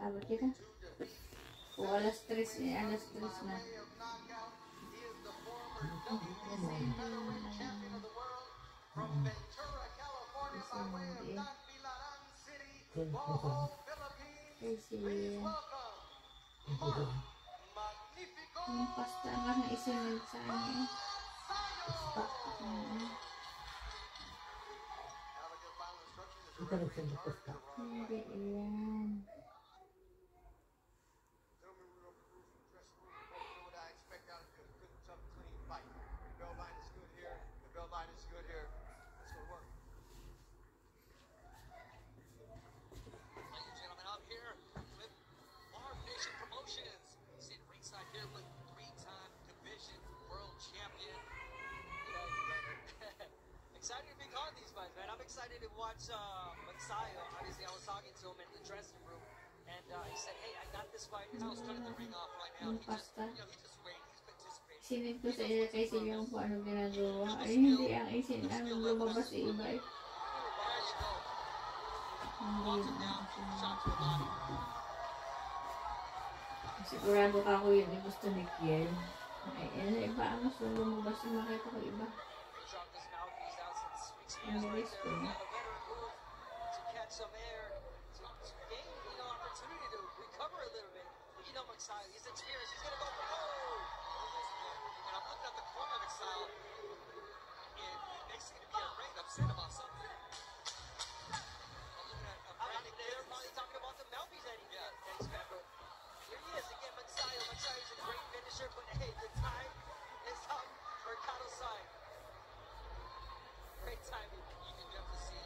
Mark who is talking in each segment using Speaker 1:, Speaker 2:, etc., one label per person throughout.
Speaker 1: Abot kita. O alas 3 eh, alas 3 na. Yung pasta nga na isinod sa ano. Hindi yan.
Speaker 2: Excited to be on these fights, man. I'm excited to watch Mansayo. Obviously, I was talking to him in the dressing room, and he said, "Hey, I got this fight." I was cutting the ring off right now. He just waiting. He's participating.
Speaker 1: Sinid ko sa ila kasi yung kung ano ginagawa. Ay, hindi ang isin. Ang lumabas sa iba eh. Sigurado ka ako yun. Gusto ni Kiel. Ay, ano iba ang gusto lumabas yung makita ko iba. Ang bilis ko na.
Speaker 2: He's experienced. He's gonna go for and I'm looking at the corner of Exile. And they seem to be afraid, upset about something. I'm looking at Brandon. They're probably talking about the Melvies that he got. Thanks, Pepper. Here he is again, Mansayo. Mansayo is a great finisher, but hey, the time is on Mercado's side. Great timing. You can definitely see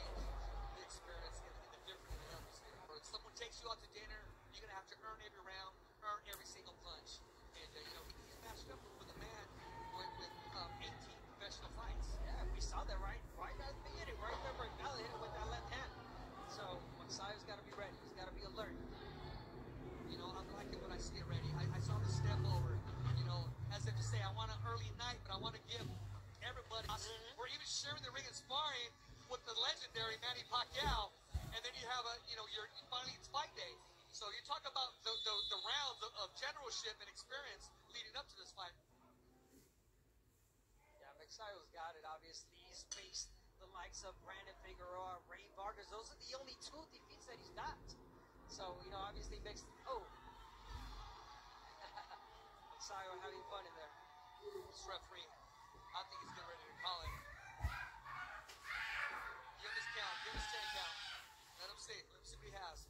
Speaker 2: the experience in the difference in the Melvies here. If someone takes you out to dinner, you're gonna have to earn every round. Earn every single punch. And, he's matched up with a man with 18 professional fights. Yeah, we saw that right at the beginning, right there where Bella hit him with that left hand. So, Mansayo's got to be ready. He's got to be alert. I'm liking what I see already. I saw the step over, as if to say, I want an early night, but I want to give everybody. We're even sharing the ring and sparring with the legendary Manny Pacquiao. And then you have finally it's fight day. So you talk about the rounds of generalship and experience leading up to this fight. Yeah, Mansayo's got it, obviously. He's faced the likes of Brandon Figueroa, Ray Vargas. Those are the only 2 defeats that he's got. So, obviously makes... Oh. Mansayo having fun in there. This referee, I think he's getting ready to call it. Give him his count. Give him his 10 count. Let him see. Let him see what he has.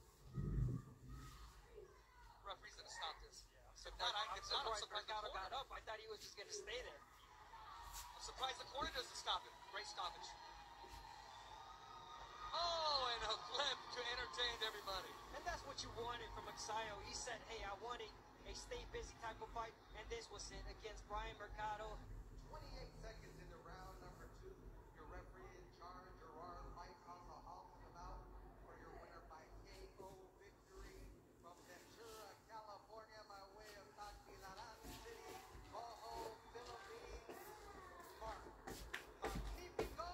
Speaker 2: Referee's gonna stop this. Yeah, I'm surprised Mercado got up. I thought he was just gonna stay there. I'm surprised the corner doesn't stop him. Great stoppage. Oh, and a flip to entertain everybody. And that's what you wanted from Mansayo. He said, "Hey, I wanted a stay busy type of fight," and this was it against Brian Mercado.
Speaker 3: 28 seconds into round number 2. Your referee in charge, Gerard Mike Alcohol, come out for your winner by KO victory from Ventura, California, by way of Tagbilaran City, Bohol, Philippines, Mark Magnifico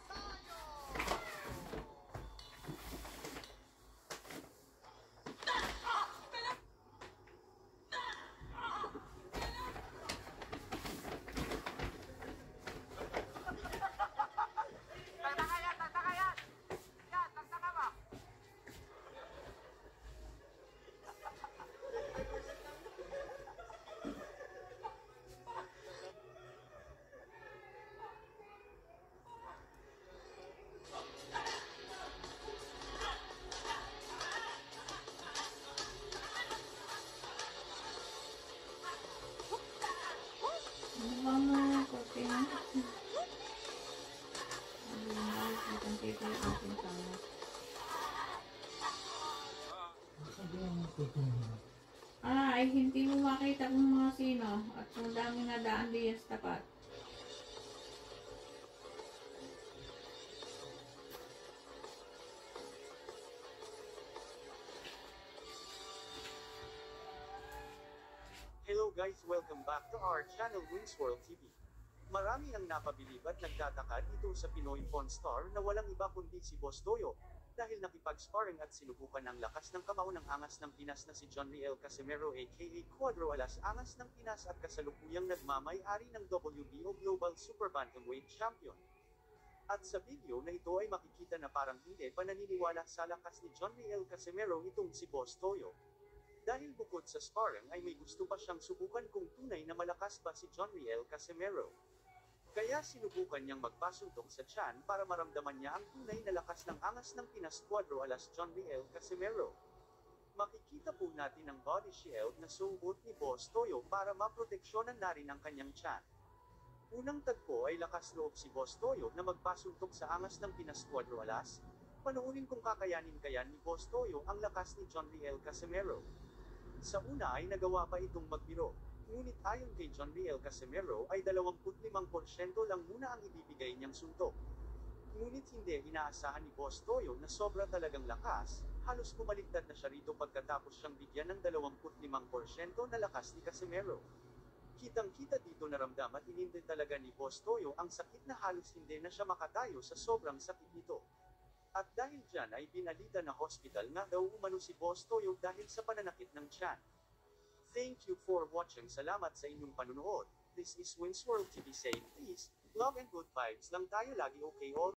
Speaker 3: Mansayo!
Speaker 1: Vamos a copiar. Ay hindi mo makita kung mga sino at kung daming nadaan diyan sa tapat.
Speaker 4: Hello guys, welcome back to our channel Wings World TV. Marami ang napabilib at nagtataka dito sa Pinoy Pawn Star na walang iba kundi si Boss Doyo. dahil nakipag-sparring at sinubukan ang lakas ng kamao ng angas ng Pinas na si John Riel Casimero aka Cuadro Alas Angas ng Pinas at kasalukuyang nagmamay-ari ng WBO Global Super Bantamweight Champion. At sa video na ito ay makikita na parang hindi pa naniniwala sa lakas ni John Riel Casimero itong si Boss Toyo. Dahil bukod sa sparring ay may gusto pa siyang subukan kung tunay na malakas ba si John Riel Casimero. Kaya sinubukan niyang magpasuntok sa tiyan para maramdaman niya ang tunay na lakas ng angas ng Pinas Cuadro Alas John Riel Casimero. Makikita po natin ang body shield na suot ni Boss Toyo para maproteksyonan na rin ang kanyang tiyan. Unang tagpo ay lakas loob si Boss Toyo na magpasuntok sa angas ng Pinas Cuadro Alas. Panoorin kung kakayanin kaya ni Boss Toyo ang lakas ni John Riel Casimero. Sa una ay nagawa pa itong magbiro. Ngunit ayon kay John Riel Casimero ay 25% lang muna ang ibibigay niyang suntok. Ngunit hindi inaasahan ni Boss Toyo na sobra talagang lakas, halos bumaliktad na siya rito pagkatapos siyang bigyan ng 25% na lakas ni Casimero. Kitang-kita dito naramdam at inindi talaga ni Boss Toyo ang sakit na halos hindi na siya makatayo sa sobrang sakit nito. At dahil dyan ay binalita na hospital nga daw umano si Boss Toyo dahil sa pananakit ng tiyan. Thank you for watching. Salamat sa inyong panunood. This is Winsworld TV saying please, love and good vibes lang tayo lagi, okay all.